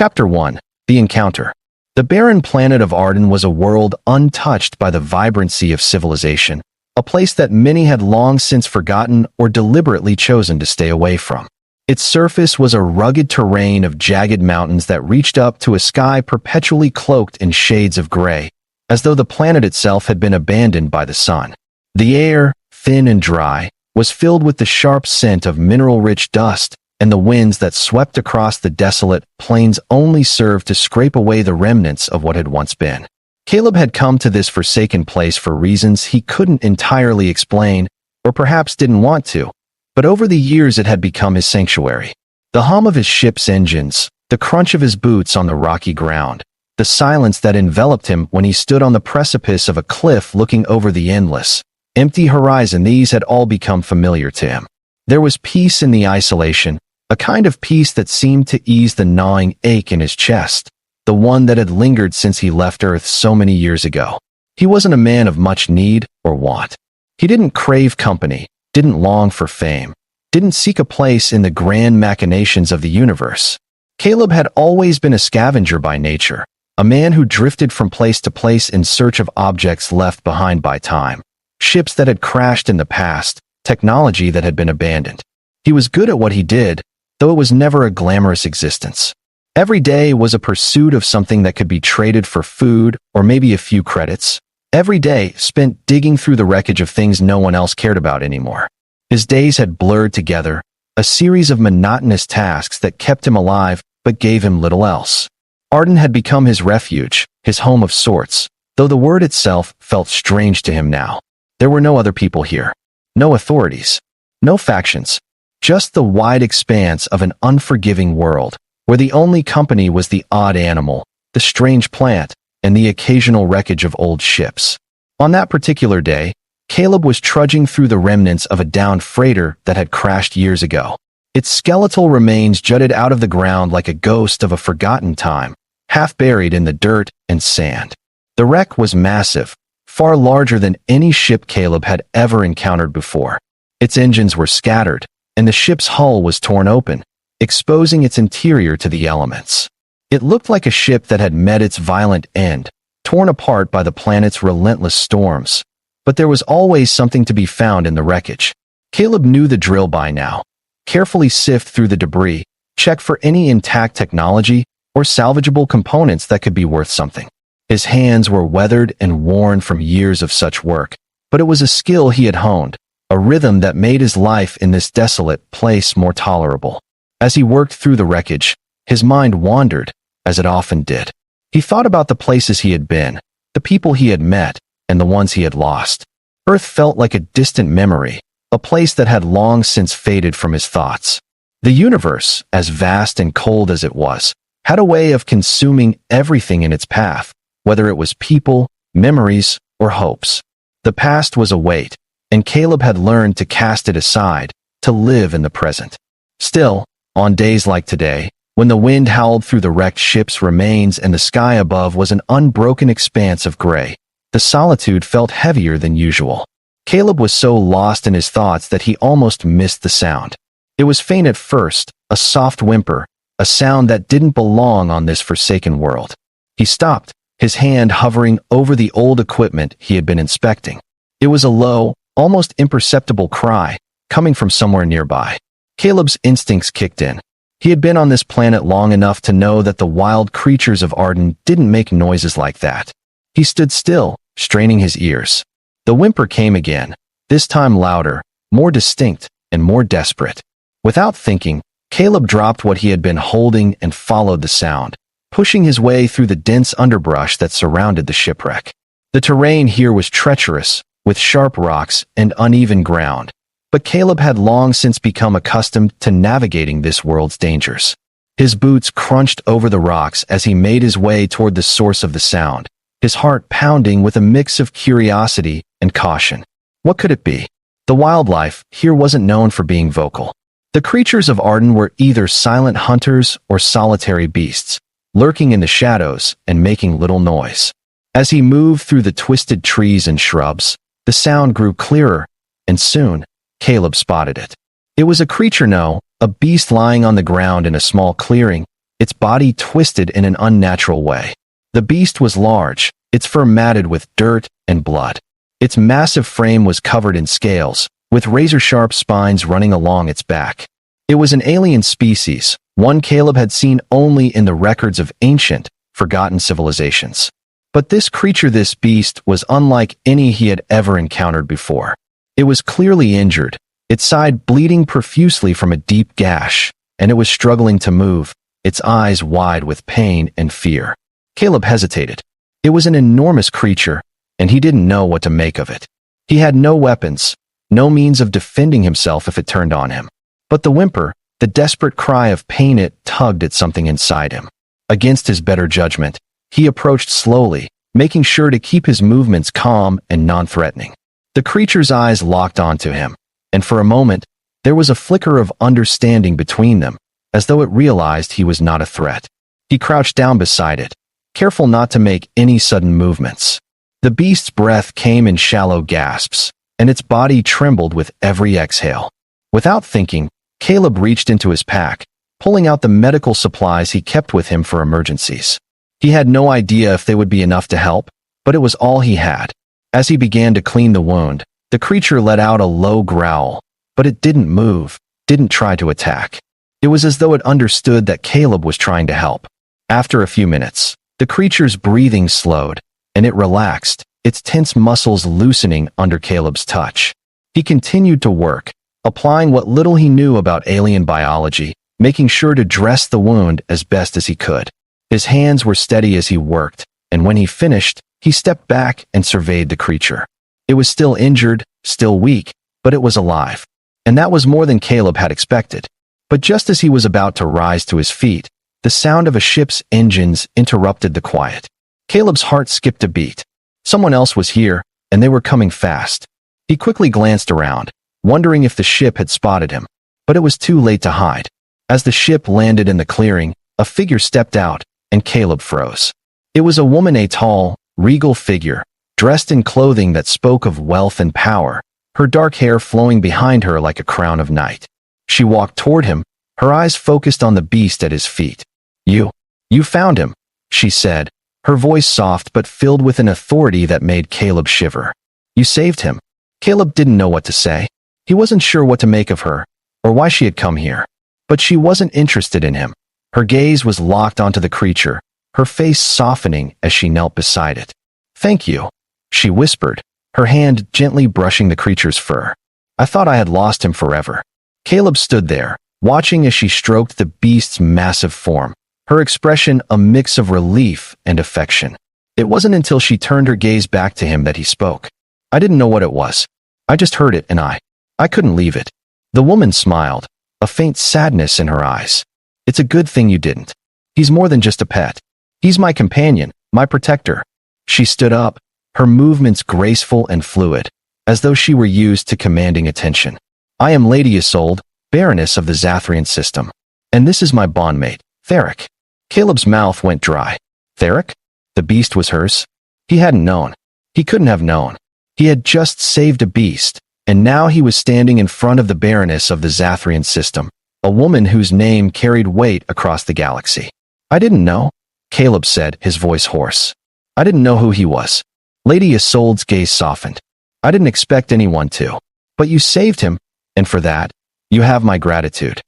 Chapter 1. The Encounter. The barren planet of Arden was a world untouched by the vibrancy of civilization, a place that many had long since forgotten or deliberately chosen to stay away from. Its surface was a rugged terrain of jagged mountains that reached up to a sky perpetually cloaked in shades of gray, as though the planet itself had been abandoned by the sun. The air, thin and dry, was filled with the sharp scent of mineral-rich dust, and the winds that swept across the desolate plains only served to scrape away the remnants of what had once been. Caleb had come to this forsaken place for reasons he couldn't entirely explain, or perhaps didn't want to, but over the years it had become his sanctuary. The hum of his ship's engines, the crunch of his boots on the rocky ground, the silence that enveloped him when he stood on the precipice of a cliff looking over the endless, empty horizon, these had all become familiar to him. There was peace in the isolation, a kind of peace that seemed to ease the gnawing ache in his chest, the one that had lingered since he left Earth so many years ago. He wasn't a man of much need or want. He didn't crave company, didn't long for fame, didn't seek a place in the grand machinations of the universe. Caleb had always been a scavenger by nature, a man who drifted from place to place in search of objects left behind by time, ships that had crashed in the past, technology that had been abandoned. He was good at what he did, though it was never a glamorous existence. Every day was a pursuit of something that could be traded for food or maybe a few credits. Every day spent digging through the wreckage of things no one else cared about anymore. His days had blurred together, a series of monotonous tasks that kept him alive but gave him little else. Arden had become his refuge, his home of sorts, though the word itself felt strange to him now. There were no other people here. No authorities. No factions. Just the wide expanse of an unforgiving world, where the only company was the odd animal, the strange plant, and the occasional wreckage of old ships. On that particular day, Caleb was trudging through the remnants of a downed freighter that had crashed years ago. Its skeletal remains jutted out of the ground like a ghost of a forgotten time, half buried in the dirt and sand. The wreck was massive, far larger than any ship Caleb had ever encountered before. Its engines were scattered, and the ship's hull was torn open, exposing its interior to the elements. It looked like a ship that had met its violent end, torn apart by the planet's relentless storms. But there was always something to be found in the wreckage. Caleb knew the drill by now. Carefully sift through the debris, check for any intact technology or salvageable components that could be worth something. His hands were weathered and worn from years of such work, but it was a skill he had honed, a rhythm that made his life in this desolate place more tolerable. As he worked through the wreckage, his mind wandered, as it often did. He thought about the places he had been, the people he had met, and the ones he had lost. Earth felt like a distant memory, a place that had long since faded from his thoughts. The universe, as vast and cold as it was, had a way of consuming everything in its path, whether it was people, memories, or hopes. The past was a weight, and Caleb had learned to cast it aside, to live in the present. Still, on days like today, when the wind howled through the wrecked ship's remains and the sky above was an unbroken expanse of gray, the solitude felt heavier than usual. Caleb was so lost in his thoughts that he almost missed the sound. It was faint at first, a soft whimper, a sound that didn't belong on this forsaken world. He stopped, his hand hovering over the old equipment he had been inspecting. It was a low, almost imperceptible cry, coming from somewhere nearby. Caleb's instincts kicked in. He had been on this planet long enough to know that the wild creatures of Arden didn't make noises like that. He stood still, straining his ears. The whimper came again, this time louder, more distinct, and more desperate. Without thinking, Caleb dropped what he had been holding and followed the sound, pushing his way through the dense underbrush that surrounded the shipwreck. The terrain here was treacherous, with sharp rocks and uneven ground, but Caleb had long since become accustomed to navigating this world's dangers. His boots crunched over the rocks as he made his way toward the source of the sound, his heart pounding with a mix of curiosity and caution. What could it be? The wildlife here wasn't known for being vocal. The creatures of Arden were either silent hunters or solitary beasts, lurking in the shadows and making little noise. As he moved through the twisted trees and shrubs, the sound grew clearer, and soon, Caleb spotted it. It was a creature, no, a beast lying on the ground in a small clearing, its body twisted in an unnatural way. The beast was large, its fur matted with dirt and blood. Its massive frame was covered in scales, with razor-sharp spines running along its back. It was an alien species, one Caleb had seen only in the records of ancient, forgotten civilizations. But this beast, was unlike any he had ever encountered before. It was clearly injured, its side bleeding profusely from a deep gash, and it was struggling to move, its eyes wide with pain and fear. Caleb hesitated. It was an enormous creature, and he didn't know what to make of it. He had no weapons, no means of defending himself if it turned on him. But the whimper, the desperate cry of pain, it tugged at something inside him. Against his better judgment, he approached slowly, making sure to keep his movements calm and non-threatening. The creature's eyes locked onto him, and for a moment, there was a flicker of understanding between them, as though it realized he was not a threat. He crouched down beside it, careful not to make any sudden movements. The beast's breath came in shallow gasps, and its body trembled with every exhale. Without thinking, Caleb reached into his pack, pulling out the medical supplies he kept with him for emergencies. He had no idea if they would be enough to help, but it was all he had. As he began to clean the wound, the creature let out a low growl, but it didn't move, didn't try to attack. It was as though it understood that Caleb was trying to help. After a few minutes, the creature's breathing slowed, and it relaxed, its tense muscles loosening under Caleb's touch. He continued to work, applying what little he knew about alien biology, making sure to dress the wound as best as he could. His hands were steady as he worked, and when he finished, he stepped back and surveyed the creature. It was still injured, still weak, but it was alive. And that was more than Caleb had expected. But just as he was about to rise to his feet, the sound of a ship's engines interrupted the quiet. Caleb's heart skipped a beat. Someone else was here, and they were coming fast. He quickly glanced around, wondering if the ship had spotted him, but it was too late to hide. As the ship landed in the clearing, a figure stepped out, and Caleb froze. It was a woman, a tall, regal figure, dressed in clothing that spoke of wealth and power, her dark hair flowing behind her like a crown of night. She walked toward him, her eyes focused on the beast at his feet. You found him," she said, her voice soft but filled with an authority that made Caleb shiver. "You saved him." Caleb didn't know what to say. He wasn't sure what to make of her, or why she had come here. But she wasn't interested in him. Her gaze was locked onto the creature, her face softening as she knelt beside it. "Thank you," she whispered, her hand gently brushing the creature's fur. "I thought I had lost him forever." Caleb stood there, watching as she stroked the beast's massive form, her expression a mix of relief and affection. It wasn't until she turned her gaze back to him that he spoke. "I didn't know what it was. I just heard it and I couldn't leave it." The woman smiled, a faint sadness in her eyes. "It's a good thing you didn't. He's more than just a pet. He's my companion, my protector." She stood up, her movements graceful and fluid, as though she were used to commanding attention. "I am Lady Assold, Baroness of the Zathrian system. And this is my bondmate, Theric." Caleb's mouth went dry. Theric? The beast was hers? He hadn't known. He couldn't have known. He had just saved a beast, and now he was standing in front of the Baroness of the Zathrian system, a woman whose name carried weight across the galaxy. "I didn't know," Caleb said, his voice hoarse. "I didn't know who he was." Lady Assold's gaze softened. "I didn't expect anyone to. But you saved him, and for that, you have my gratitude."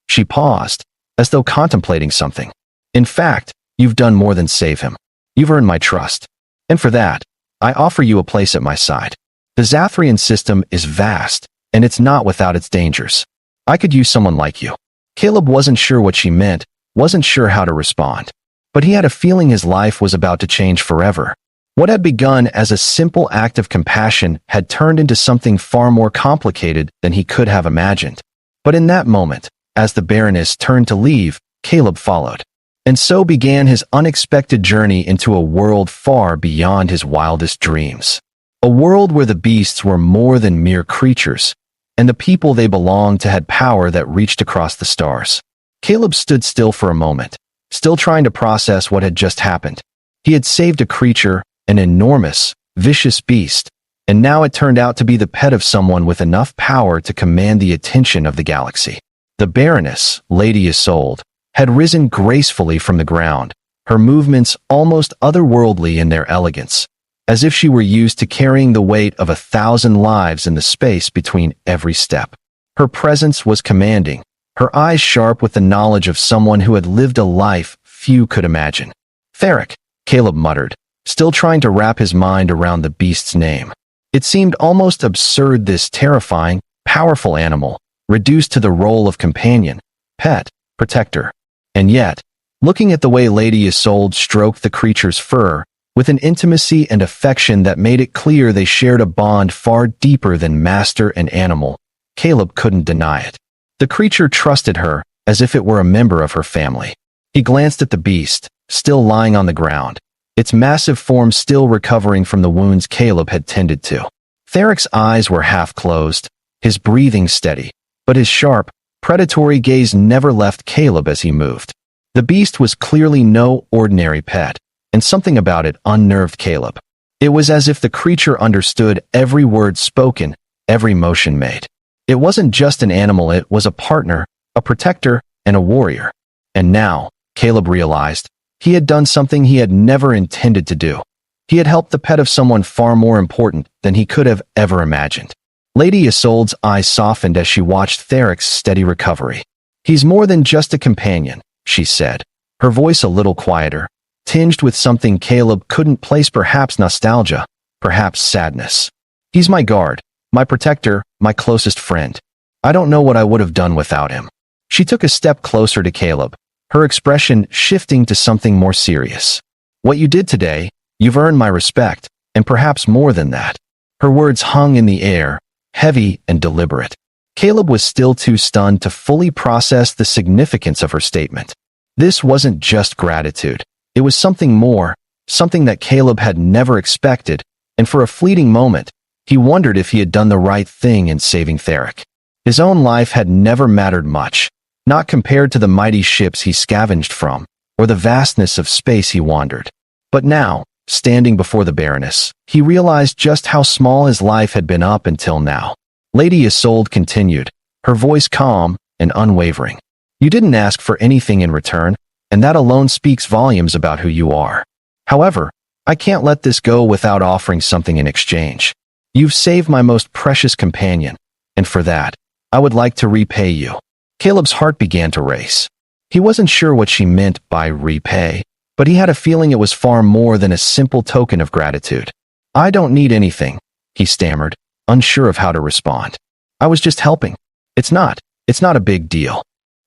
She paused, as though contemplating something. "In fact, you've done more than save him. You've earned my trust. And for that, I offer you a place at my side. The Zathrian system is vast, and it's not without its dangers. I could use someone like you." Caleb wasn't sure what she meant, wasn't sure how to respond. But he had a feeling his life was about to change forever. What had begun as a simple act of compassion had turned into something far more complicated than he could have imagined. But in that moment, as the Baroness turned to leave, Caleb followed. And so began his unexpected journey into a world far beyond his wildest dreams. A world where the beasts were more than mere creatures, and the people they belonged to had power that reached across the stars. Caleb stood still for a moment, still trying to process what had just happened. He had saved a creature, an enormous, vicious beast, and now it turned out to be the pet of someone with enough power to command the attention of the galaxy. The Baroness, Lady Assold, had risen gracefully from the ground, her movements almost otherworldly in their elegance, as if she were used to carrying the weight of 1,000 lives in the space between every step. Her presence was commanding, her eyes sharp with the knowledge of someone who had lived a life few could imagine. Theric, Caleb muttered, still trying to wrap his mind around the beast's name. It seemed almost absurd, this terrifying, powerful animal, reduced to the role of companion, pet, protector. And yet, looking at the way Lady Assold stroked the creature's fur, with an intimacy and affection that made it clear they shared a bond far deeper than master and animal, Caleb couldn't deny it. The creature trusted her, as if it were a member of her family. He glanced at the beast, still lying on the ground, its massive form still recovering from the wounds Caleb had tended to. Theric's eyes were half closed, his breathing steady, but his sharp, predatory gaze never left Caleb as he moved. The beast was clearly no ordinary pet, and something about it unnerved Caleb. It was as if the creature understood every word spoken, every motion made. It wasn't just an animal, it was a partner, a protector, and a warrior. And now, Caleb realized, he had done something he had never intended to do. He had helped the pet of someone far more important than he could have ever imagined. Lady Assold's eyes softened as she watched Theric's steady recovery. "He's more than just a companion," she said, her voice a little quieter, tinged with something Caleb couldn't place, perhaps nostalgia, perhaps sadness. "He's my guard, my protector, my closest friend. I don't know what I would have done without him." She took a step closer to Caleb, her expression shifting to something more serious. "What you did today, you've earned my respect, and perhaps more than that." Her words hung in the air, heavy and deliberate. Caleb was still too stunned to fully process the significance of her statement. This wasn't just gratitude. It was something more, something that Caleb had never expected, and for a fleeting moment, he wondered if he had done the right thing in saving Theric. His own life had never mattered much, not compared to the mighty ships he scavenged from, or the vastness of space he wandered. But now, standing before the Baroness, he realized just how small his life had been up until now. Lady Assold continued, her voice calm and unwavering. "You didn't ask for anything in return, and that alone speaks volumes about who you are. However, I can't let this go without offering something in exchange. You've saved my most precious companion, and for that, I would like to repay you." Caleb's heart began to race. He wasn't sure what she meant by repay, but he had a feeling it was far more than a simple token of gratitude. "I don't need anything," he stammered, unsure of how to respond. "I was just helping. It's not a big deal."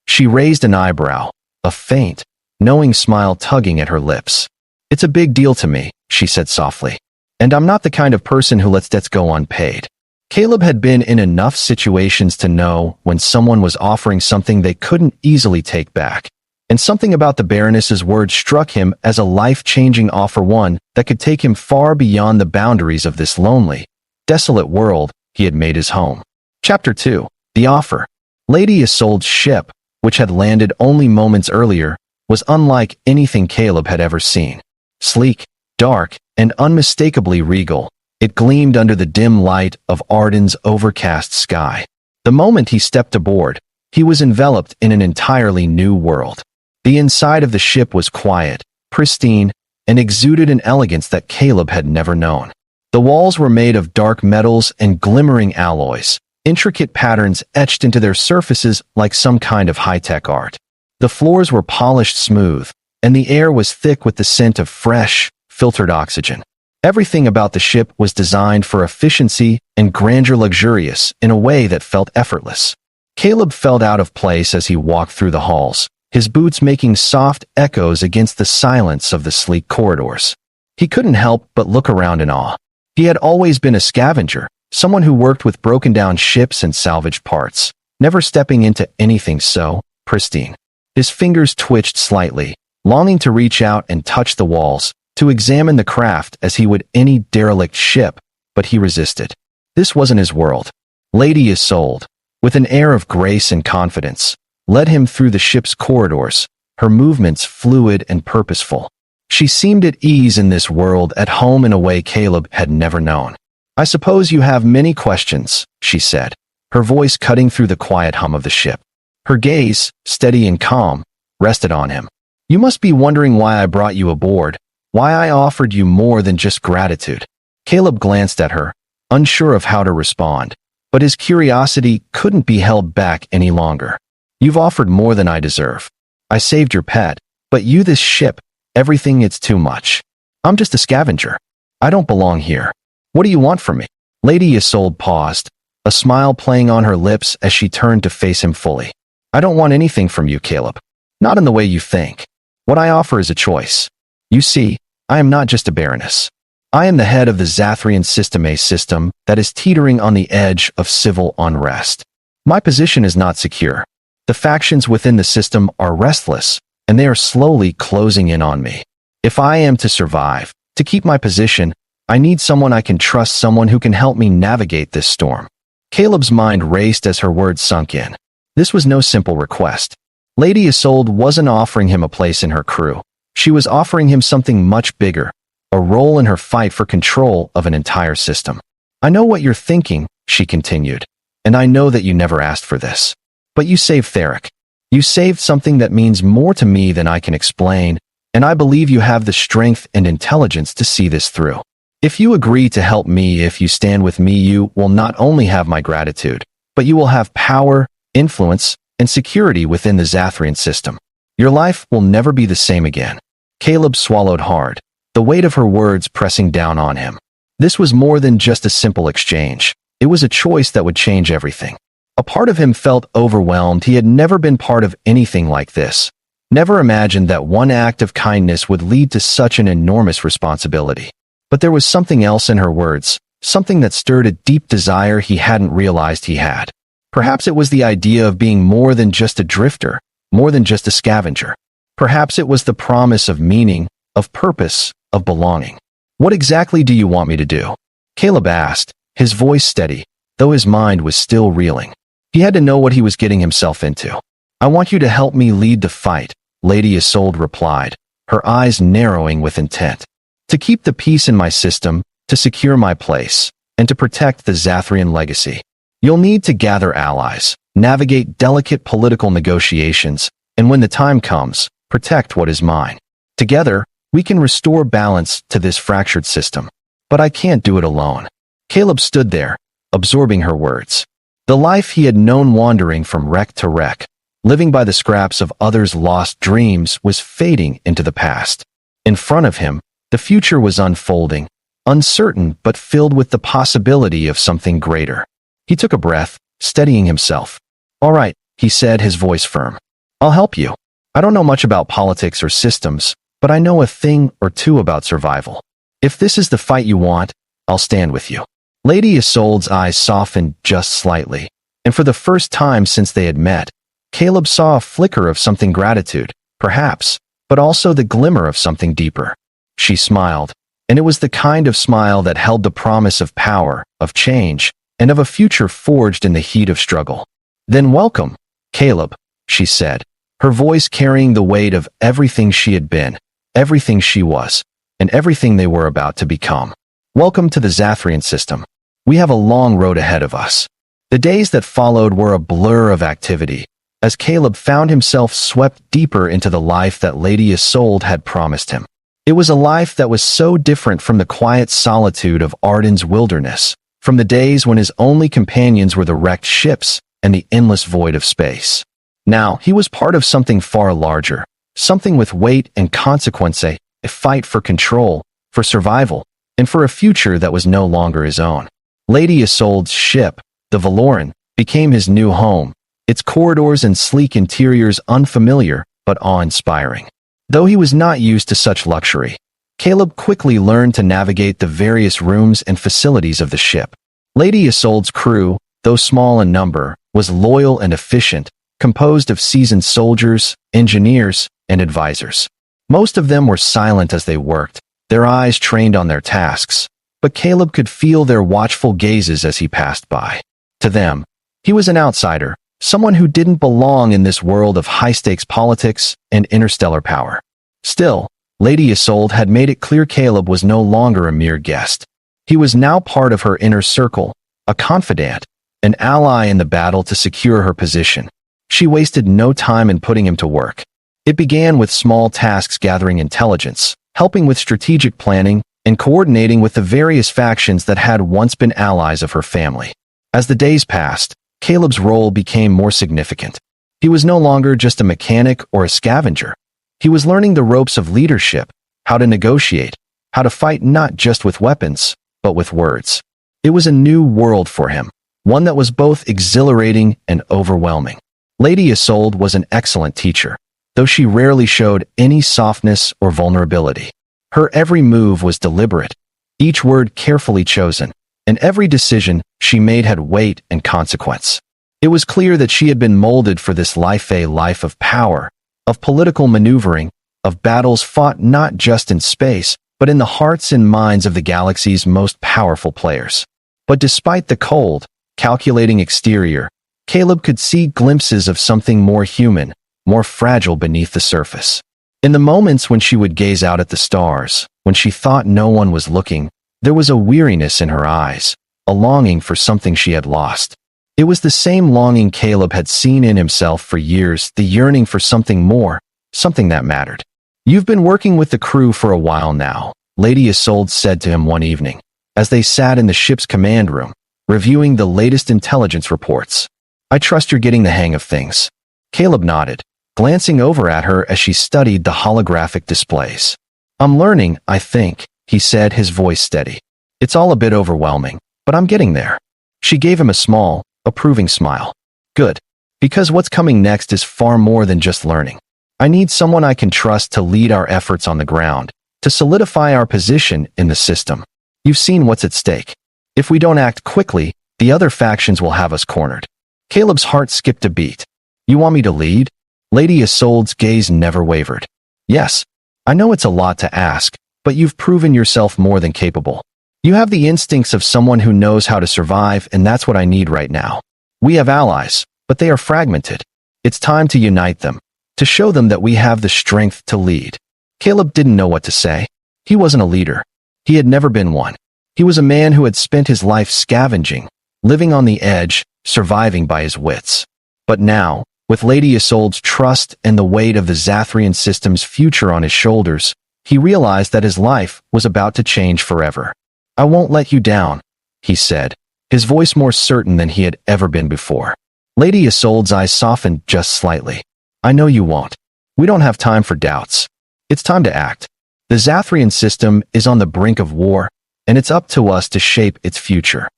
She raised an eyebrow, a faint, knowing smile tugging at her lips. "It's a big deal to me," she said softly. "And I'm not the kind of person who lets debts go unpaid." Caleb had been in enough situations to know when someone was offering something they couldn't easily take back, and something about the Baroness's words struck him as a life-changing offer, one that could take him far beyond the boundaries of this lonely, desolate world he had made his home. Chapter 2. The Offer. Lady Assold's ship, which had landed only moments earlier, was unlike anything Caleb had ever seen. Sleek, dark, and unmistakably regal, it gleamed under the dim light of Arden's overcast sky. The moment he stepped aboard, he was enveloped in an entirely new world. The inside of the ship was quiet, pristine, and exuded an elegance that Caleb had never known. The walls were made of dark metals and glimmering alloys, intricate patterns etched into their surfaces like some kind of high-tech art. The floors were polished smooth, and the air was thick with the scent of fresh, filtered oxygen. Everything about the ship was designed for efficiency and grandeur, luxurious in a way that felt effortless. Caleb felt out of place as he walked through the halls, his boots making soft echoes against the silence of the sleek corridors. He couldn't help but look around in awe. He had always been a scavenger, someone who worked with broken-down ships and salvaged parts, never stepping into anything so pristine. His fingers twitched slightly, longing to reach out and touch the walls, to examine the craft as he would any derelict ship, but he resisted. This wasn't his world. Lady Assold, with an air of grace and confidence, led him through the ship's corridors, her movements fluid and purposeful. She seemed at ease in this world, at home in a way Caleb had never known. "I suppose you have many questions," she said, her voice cutting through the quiet hum of the ship. Her gaze, steady and calm, rested on him. You must be wondering why I brought you aboard, why I offered you more than just gratitude. Caleb glanced at her, unsure of how to respond, but his curiosity couldn't be held back any longer. You've offered more than I deserve. I saved your pet, but you, this ship, everything, it's too much. I'm just a scavenger. I don't belong here. What do you want from me? Lady Assold paused, a smile playing on her lips as she turned to face him fully. I don't want anything from you, Caleb. Not in the way you think. What I offer is a choice. You see, I am not just a Baroness. I am the head of the Zathrian System, a system that is teetering on the edge of civil unrest. My position is not secure. The factions within the system are restless, and they are slowly closing in on me. If I am to survive, to keep my position, I need someone I can trust, someone who can help me navigate this storm. Caleb's mind raced as her words sunk in. This was no simple request. Lady Assold wasn't offering him a place in her crew. She was offering him something much bigger, a role in her fight for control of an entire system. I know what you're thinking, she continued, and I know that you never asked for this. But you saved Theric. You saved something that means more to me than I can explain, and I believe you have the strength and intelligence to see this through. If you agree to help me, if you stand with me, you will not only have my gratitude, but you will have power, influence, and security within the Zathrian system. Your life will never be the same again. Caleb swallowed hard, the weight of her words pressing down on him. This was more than just a simple exchange. It was a choice that would change everything. A part of him felt overwhelmed. He had never been part of anything like this. Never imagined that one act of kindness would lead to such an enormous responsibility. But there was something else in her words, something that stirred a deep desire he hadn't realized he had. Perhaps it was the idea of being more than just a drifter, more than just a scavenger. Perhaps it was the promise of meaning, of purpose, of belonging. What exactly do you want me to do? Caleb asked, his voice steady, though his mind was still reeling. He had to know what he was getting himself into. I want you to help me lead the fight, Lady Assold replied, her eyes narrowing with intent. To keep the peace in my system, to secure my place, and to protect the Zathrian legacy. You'll need to gather allies, navigate delicate political negotiations, and when the time comes, protect what is mine. Together, we can restore balance to this fractured system. But I can't do it alone. Caleb stood there, absorbing her words. The life he had known wandering from wreck to wreck, living by the scraps of others' lost dreams, was fading into the past. In front of him, the future was unfolding, uncertain but filled with the possibility of something greater. He took a breath, steadying himself. All right, he said, his voice firm. I'll help you. I don't know much about politics or systems, but I know a thing or two about survival. If this is the fight you want, I'll stand with you. Lady Assold's eyes softened just slightly, and for the first time since they had met, Caleb saw a flicker of something gratitude, perhaps, but also the glimmer of something deeper. She smiled, and it was the kind of smile that held the promise of power, of change, and of a future forged in the heat of struggle. Then welcome, Caleb, she said, her voice carrying the weight of everything she had been, everything she was, and everything they were about to become. Welcome to the Zathrian system. We have a long road ahead of us. The days that followed were a blur of activity, as Caleb found himself swept deeper into the life that Lady Assold had promised him. It was a life that was so different from the quiet solitude of Arden's wilderness, from the days when his only companions were the wrecked ships and the endless void of space. Now, he was part of something far larger, something with weight and consequence, a fight for control, for survival, and for a future that was no longer his own. Lady Assold's ship, the Valoran, became his new home, its corridors and sleek interiors unfamiliar but awe-inspiring. Though he was not used to such luxury, Caleb quickly learned to navigate the various rooms and facilities of the ship. Lady Assold's crew, though small in number, was loyal and efficient, composed of seasoned soldiers, engineers, and advisors. Most of them were silent as they worked, their eyes trained on their tasks, but Caleb could feel their watchful gazes as he passed by. To them, he was an outsider, someone who didn't belong in this world of high-stakes politics and interstellar power. Still, Lady Assold had made it clear Caleb was no longer a mere guest. He was now part of her inner circle, a confidant, an ally in the battle to secure her position. She wasted no time in putting him to work. It began with small tasks gathering intelligence, helping with strategic planning, and coordinating with the various factions that had once been allies of her family. As the days passed, Caleb's role became more significant. He was no longer just a mechanic or a scavenger. He was learning the ropes of leadership, how to negotiate, how to fight not just with weapons, but with words. It was a new world for him, one that was both exhilarating and overwhelming. Lady Assold was an excellent teacher, though she rarely showed any softness or vulnerability. Her every move was deliberate, each word carefully chosen, and every decision she made had weight and consequence. It was clear that she had been molded for this life, a life of power, of political maneuvering, of battles fought not just in space, but in the hearts and minds of the galaxy's most powerful players. But despite the cold, calculating exterior, Caleb could see glimpses of something more human, more fragile beneath the surface. In the moments when she would gaze out at the stars, when she thought no one was looking, there was a weariness in her eyes, a longing for something she had lost. It was the same longing Caleb had seen in himself for years, the yearning for something more, something that mattered. "You've been working with the crew for a while now," Lady Assold said to him one evening, as they sat in the ship's command room, reviewing the latest intelligence reports. "I trust you're getting the hang of things." Caleb nodded, glancing over at her as she studied the holographic displays. "I'm learning, I think," he said, his voice steady. "It's all a bit overwhelming, but I'm getting there." She gave him a small, approving smile. "Good. Because what's coming next is far more than just learning. I need someone I can trust to lead our efforts on the ground, to solidify our position in the system. You've seen what's at stake. If we don't act quickly, the other factions will have us cornered." Caleb's heart skipped a beat. "You want me to lead?" Lady Assold's gaze never wavered. "Yes. I know it's a lot to ask, but you've proven yourself more than capable. You have the instincts of someone who knows how to survive, and that's what I need right now. We have allies, but they are fragmented. It's time to unite them, to show them that we have the strength to lead." Caleb didn't know what to say. He wasn't a leader. He had never been one. He was a man who had spent his life scavenging, living on the edge, surviving by his wits. But now, with Lady Assold's trust and the weight of the Zathrian system's future on his shoulders, he realized that his life was about to change forever. "I won't let you down," he said, his voice more certain than he had ever been before. Lady Assold's eyes softened just slightly. "I know you won't. We don't have time for doubts. It's time to act. The Zathrian system is on the brink of war, and it's up to us to shape its future."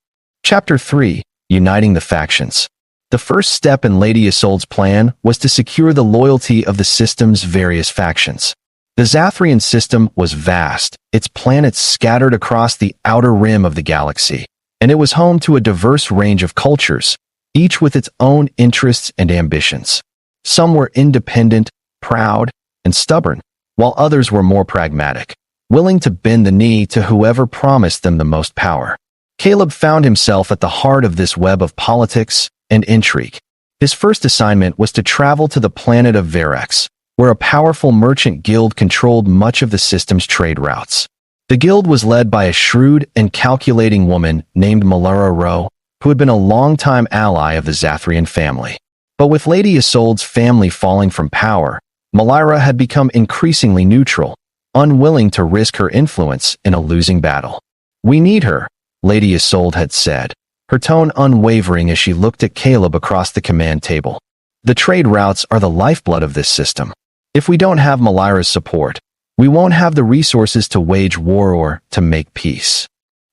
Chapter 3: Uniting the Factions. The first step in Lady Assold's plan was to secure the loyalty of the system's various factions. The Zathrian system was vast, its planets scattered across the outer rim of the galaxy, and it was home to a diverse range of cultures, each with its own interests and ambitions. Some were independent, proud, and stubborn, while others were more pragmatic, willing to bend the knee to whoever promised them the most power. Caleb found himself at the heart of this web of politics and intrigue. His first assignment was to travel to the planet of Wreckage, where a powerful merchant guild controlled much of the system's trade routes. The guild was led by a shrewd and calculating woman named Malara Rowe, who had been a longtime ally of the Zathrian family. But with Lady Assold's family falling from power, Malara had become increasingly neutral, unwilling to risk her influence in a losing battle. "We need her," Lady Assold had said, her tone unwavering as she looked at Caleb across the command table. "The trade routes are the lifeblood of this system. If we don't have Malara's support, we won't have the resources to wage war or to make peace."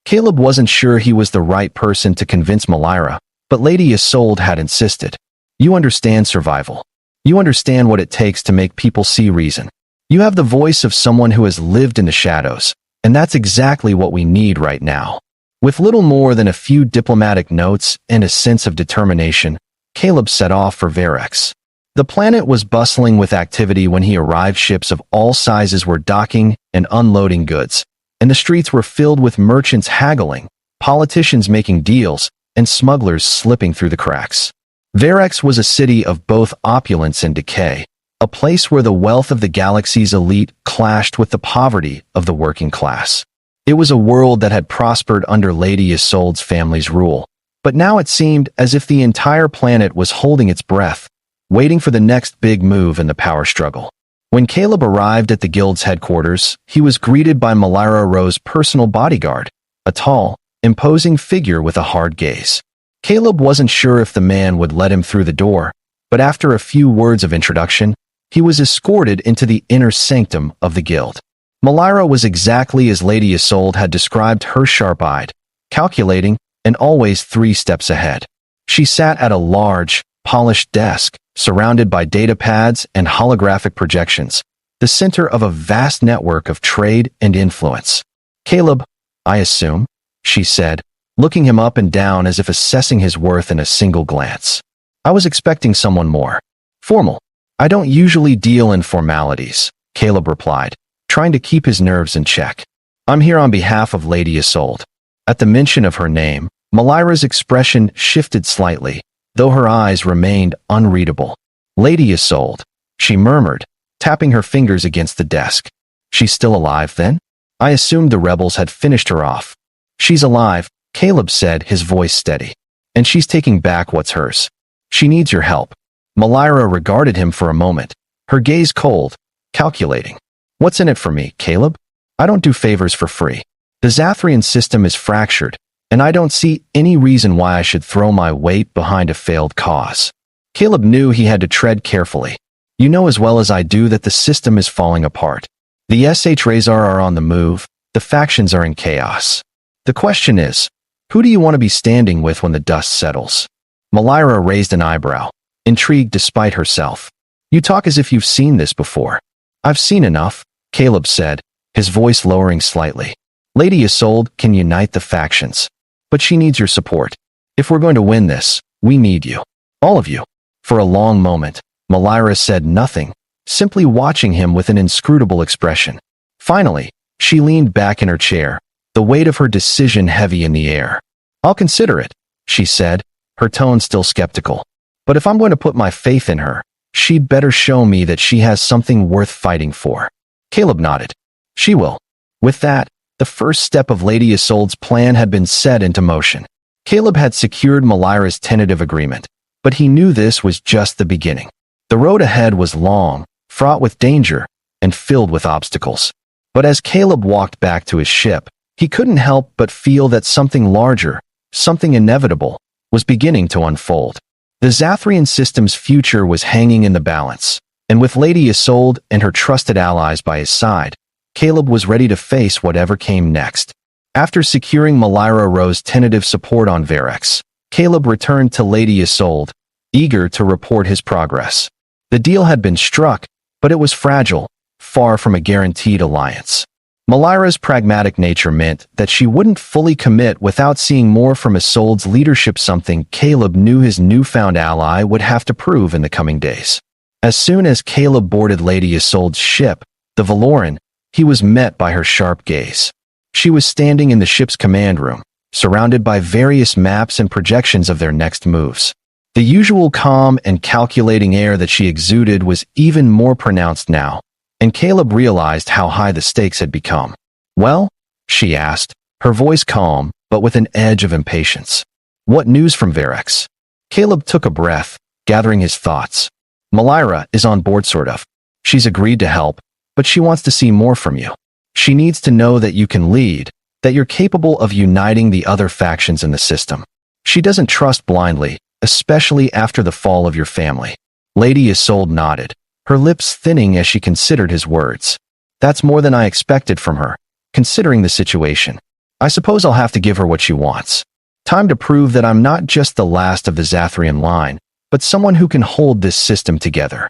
Caleb wasn't sure he was the right person to convince Malara, but Lady Assold had insisted. "You understand survival. You understand what it takes to make people see reason. You have the voice of someone who has lived in the shadows, and that's exactly what we need right now." With little more than a few diplomatic notes and a sense of determination, Caleb set off for Wreckage. The planet was bustling with activity when he arrived. Ships of all sizes were docking and unloading goods, and the streets were filled with merchants haggling, politicians making deals, and smugglers slipping through the cracks. Wreckage was a city of both opulence and decay, a place where the wealth of the galaxy's elite clashed with the poverty of the working class. It was a world that had prospered under Lady Assold's family's rule, but now it seemed as if the entire planet was holding its breath, waiting for the next big move in the power struggle. When Caleb arrived at the guild's headquarters, he was greeted by Malira Rowe's personal bodyguard, a tall, imposing figure with a hard gaze. Caleb wasn't sure if the man would let him through the door, but after a few words of introduction, he was escorted into the inner sanctum of the guild. Malira was exactly as Lady Assold had described her, sharp-eyed, calculating, and always 3 steps ahead. She sat at a large, polished desk, surrounded by data pads and holographic projections, the center of a vast network of trade and influence. "Caleb, I assume," she said, looking him up and down as if assessing his worth in a single glance. "I was expecting someone more formal." "I don't usually deal in formalities," Caleb replied, trying to keep his nerves in check. "I'm here on behalf of Lady Assold." At the mention of her name, Malira's expression shifted slightly, though her eyes remained unreadable. "Lady Assold," she murmured, tapping her fingers against the desk. "She's still alive, then? I assumed the rebels had finished her off." "She's alive," Caleb said, his voice steady. "And she's taking back what's hers. She needs your help." Malira regarded him for a moment, her gaze cold, calculating. "What's in it for me, Caleb? I don't do favors for free. The Zathrian system is fractured, and I don't see any reason why I should throw my weight behind a failed cause." Caleb knew he had to tread carefully. "You know as well as I do that the system is falling apart. The SHRAs are on the move, the factions are in chaos. The question is, who do you want to be standing with when the dust settles?" Malira raised an eyebrow, intrigued despite herself. "You talk as if you've seen this before." "I've seen enough," Caleb said, his voice lowering slightly. "Lady Assold can unite the factions, but she needs your support. If we're going to win this, we need you. All of you." For a long moment, Malira said nothing, simply watching him with an inscrutable expression. Finally, she leaned back in her chair, the weight of her decision heavy in the air. "I'll consider it," she said, her tone still skeptical. "But if I'm going to put my faith in her, she'd better show me that she has something worth fighting for." Caleb nodded. "She will." With that, the first step of Lady Assold's plan had been set into motion. Caleb had secured Malira's tentative agreement, but he knew this was just the beginning. The road ahead was long, fraught with danger, and filled with obstacles. But as Caleb walked back to his ship, he couldn't help but feel that something larger, something inevitable, was beginning to unfold. The Zathrian system's future was hanging in the balance, and with Lady Assold and her trusted allies by his side, Caleb was ready to face whatever came next. After securing Malira Rowe's tentative support on Verax, Caleb returned to Lady Assold, eager to report his progress. The deal had been struck, but it was fragile, far from a guaranteed alliance. Malira's pragmatic nature meant that she wouldn't fully commit without seeing more from Assold's leadership, something Caleb knew his newfound ally would have to prove in the coming days. As soon as Caleb boarded Lady Assold's ship, the Valoran, he was met by her sharp gaze. She was standing in the ship's command room, surrounded by various maps and projections of their next moves. The usual calm and calculating air that she exuded was even more pronounced now, and Caleb realized how high the stakes had become. "Well?" she asked, her voice calm, but with an edge of impatience. "What news from Verax?" Caleb took a breath, gathering his thoughts. "Malira is on board, sort of. She's agreed to help, but she wants to see more from you. She needs to know that you can lead, that you're capable of uniting the other factions in the system. She doesn't trust blindly, especially after the fall of your family." Lady Assold nodded, her lips thinning as she considered his words. "That's more than I expected from her, considering the situation. I suppose I'll have to give her what she wants. Time to prove that I'm not just the last of the Zathrian line, but someone who can hold this system together."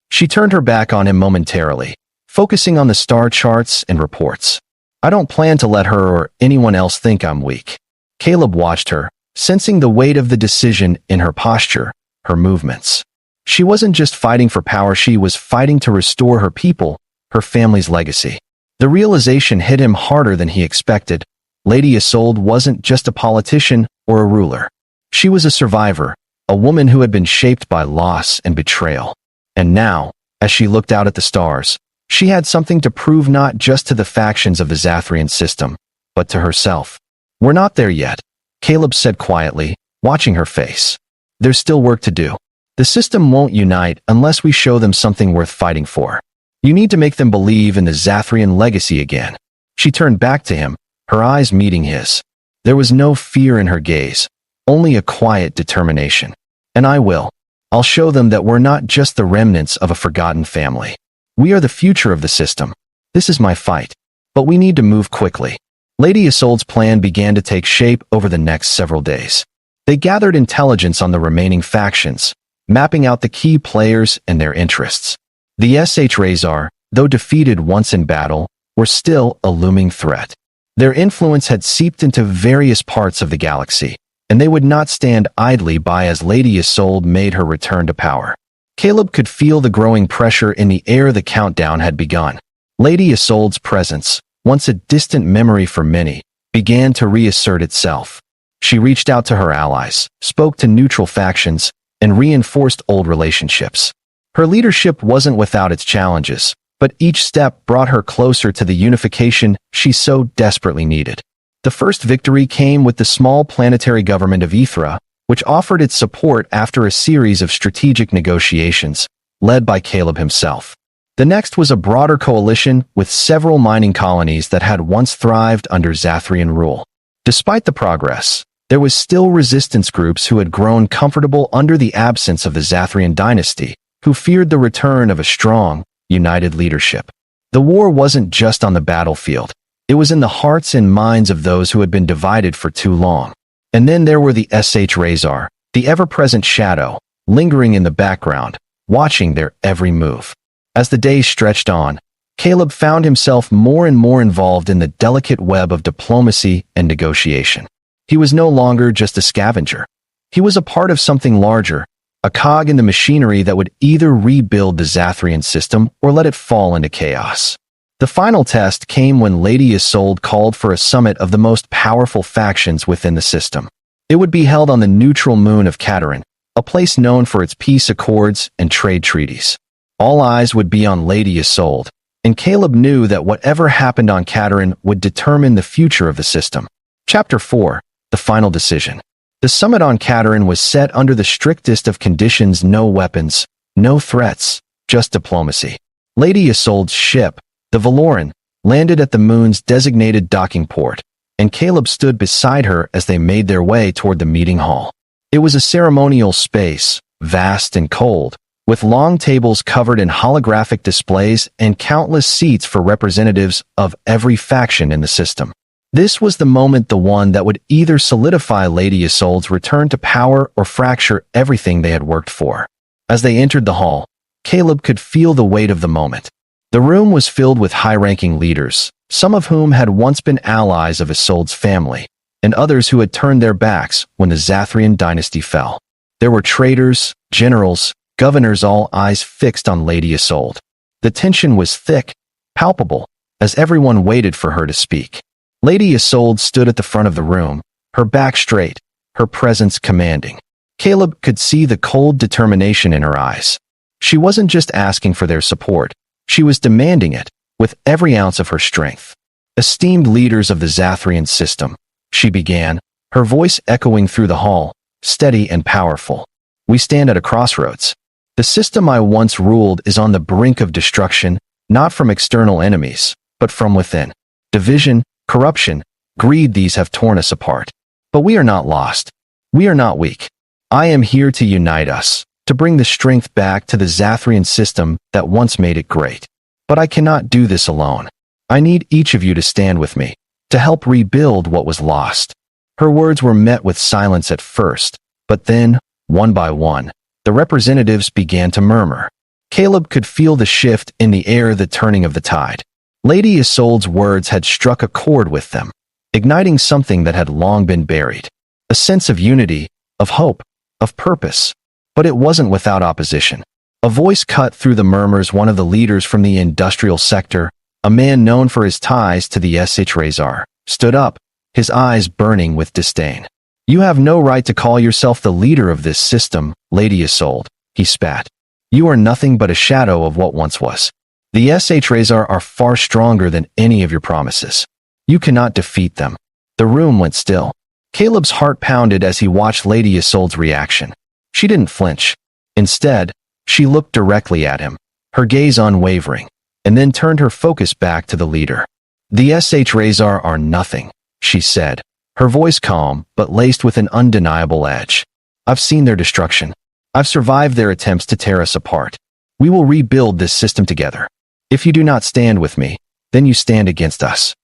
She turned her back on him momentarily, focusing on the star charts and reports. "I don't plan to let her or anyone else think I'm weak." Caleb watched her, sensing the weight of the decision in her posture, her movements. She wasn't just fighting for power, she was fighting to restore her people, her family's legacy. The realization hit him harder than he expected. Lady Assold wasn't just a politician or a ruler. She was a survivor, a woman who had been shaped by loss and betrayal. And now, as she looked out at the stars, she had something to prove, not just to the factions of the Zathrian system, but to herself. "We're not there yet," Caleb said quietly, watching her face. "There's still work to do. The system won't unite unless we show them something worth fighting for. You need to make them believe in the Zathrian legacy again. She turned back to him, her eyes meeting his. There was no fear in her gaze, only a quiet determination. And I will. I'll show them that we're not just the remnants of a forgotten family. We are the future of the system. This is my fight. But we need to move quickly. Lady Assold's plan began to take shape over the next several days. They gathered intelligence on the remaining factions, mapping out the key players and their interests. The HFY, though defeated once in battle, were still a looming threat. Their influence had seeped into various parts of the galaxy, and they would not stand idly by as Lady Assold made her return to power. Caleb could feel the growing pressure in the air. The countdown had begun. Lady Assold's presence, once a distant memory for many, began to reassert itself. She reached out to her allies, spoke to neutral factions, and reinforced old relationships. Her leadership wasn't without its challenges, but each step brought her closer to the unification she so desperately needed. The first victory came with the small planetary government of Ethra, which offered its support after a series of strategic negotiations, led by Caleb himself. The next was a broader coalition with several mining colonies that had once thrived under Zathrian rule. Despite the progress, there was still resistance groups who had grown comfortable under the absence of the Zathrian dynasty, who feared the return of a strong, united leadership. The war wasn't just on the battlefield. It was in the hearts and minds of those who had been divided for too long. And then there were the HFY, the ever-present shadow, lingering in the background, watching their every move. As the days stretched on, Caleb found himself more and more involved in the delicate web of diplomacy and negotiation. He was no longer just a scavenger. He was a part of something larger, a cog in the machinery that would either rebuild the Zathrian system or let it fall into chaos. The final test came when Lady Assold called for a summit of the most powerful factions within the system. It would be held on the neutral moon of Katarin, a place known for its peace accords and trade treaties. All eyes would be on Lady Assold, and Caleb knew that whatever happened on Katarin would determine the future of the system. Chapter 4. The Final Decision. The summit on Katarin was set under the strictest of conditions: no weapons, no threats, just diplomacy. Lady Assold's ship, the Valoran, landed at the moon's designated docking port, and Caleb stood beside her as they made their way toward the meeting hall. It was a ceremonial space, vast and cold, with long tables covered in holographic displays and countless seats for representatives of every faction in the system. This was the moment, the one that would either solidify Lady Assold's return to power or fracture everything they had worked for. As they entered the hall, Caleb could feel the weight of the moment. The room was filled with high-ranking leaders, some of whom had once been allies of Assold's family, and others who had turned their backs when the Zathrian dynasty fell. There were traders, generals, governors, all eyes fixed on Lady Assold. The tension was thick, palpable, as everyone waited for her to speak. Lady Assold stood at the front of the room, her back straight, her presence commanding. Caleb could see the cold determination in her eyes. She wasn't just asking for their support. She was demanding it, with every ounce of her strength. Esteemed leaders of the Zathrian system, she began, her voice echoing through the hall, steady and powerful. We stand at a crossroads. The system I once ruled is on the brink of destruction, not from external enemies, but from within. Division, corruption, greed, these have torn us apart. But we are not lost. We are not weak. I am here to unite us, to bring the strength back to the Zathrian system that once made it great. But I cannot do this alone. I need each of you to stand with me, to help rebuild what was lost. Her words were met with silence at first, but then, one by one, the representatives began to murmur. Caleb could feel the shift in the air, the turning of the tide. Lady Assold's words had struck a chord with them, igniting something that had long been buried. A sense of unity, of hope, of purpose. But it wasn't without opposition. A voice cut through the murmurs. One of the leaders from the industrial sector, a man known for his ties to the HFY, stood up, his eyes burning with disdain. You have no right to call yourself the leader of this system, Lady Assold, he spat. You are nothing but a shadow of what once was. The HFY are far stronger than any of your promises. You cannot defeat them. The room went still. Caleb's heart pounded as he watched Lady Assold's reaction. She didn't flinch. Instead, she looked directly at him, her gaze unwavering, and then turned her focus back to the leader. The HFYs are nothing, she said, her voice calm but laced with an undeniable edge. I've seen their destruction. I've survived their attempts to tear us apart. We will rebuild this system together. If you do not stand with me, then you stand against us.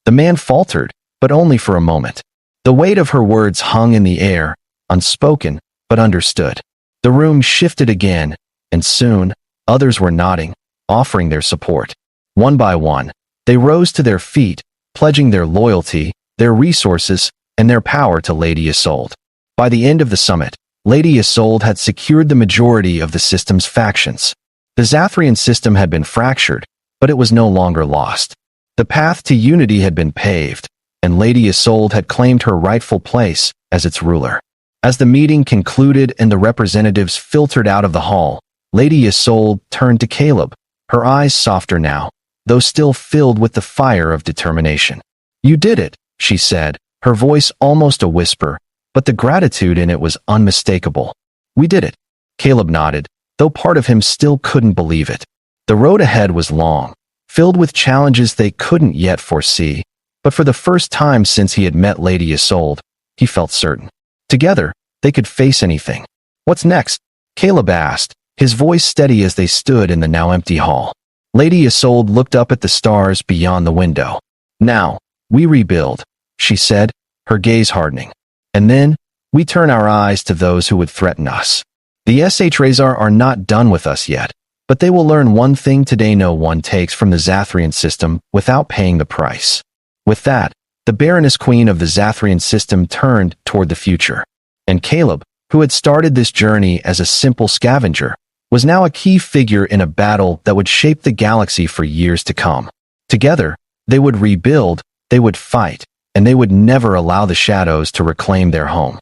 The man faltered, but only for a moment. The weight of her words hung in the air, unspoken, but understood. The room shifted again, and soon, others were nodding, offering their support. One by one, they rose to their feet, pledging their loyalty, their resources, and their power to Lady Assold. By the end of the summit, Lady Assold had secured the majority of the system's factions. The Zathrian system had been fractured, but it was no longer lost. The path to unity had been paved, and Lady Assold had claimed her rightful place as its ruler. As the meeting concluded and the representatives filtered out of the hall, Lady Assold turned to Caleb, her eyes softer now, though still filled with the fire of determination. "You did it," she said, her voice almost a whisper, but the gratitude in it was unmistakable. "We did it." Caleb nodded, though part of him still couldn't believe it. The road ahead was long, filled with challenges they couldn't yet foresee, but for the first time since he had met Lady Assold, he felt certain. Together, they could face anything. "What's next?" Caleb asked, his voice steady as they stood in the now empty hall. Lady Assold looked up at the stars beyond the window. "Now, we rebuild," she said, her gaze hardening. "And then, we turn our eyes to those who would threaten us. The HFYs are not done with us yet, but they will learn one thing today: no one takes from the Zathrian system without paying the price." With that, the Baroness Queen of the Zathrian system turned toward the future. And Caleb, who had started this journey as a simple scavenger, was now a key figure in a battle that would shape the galaxy for years to come. Together, they would rebuild, they would fight, and they would never allow the shadows to reclaim their home.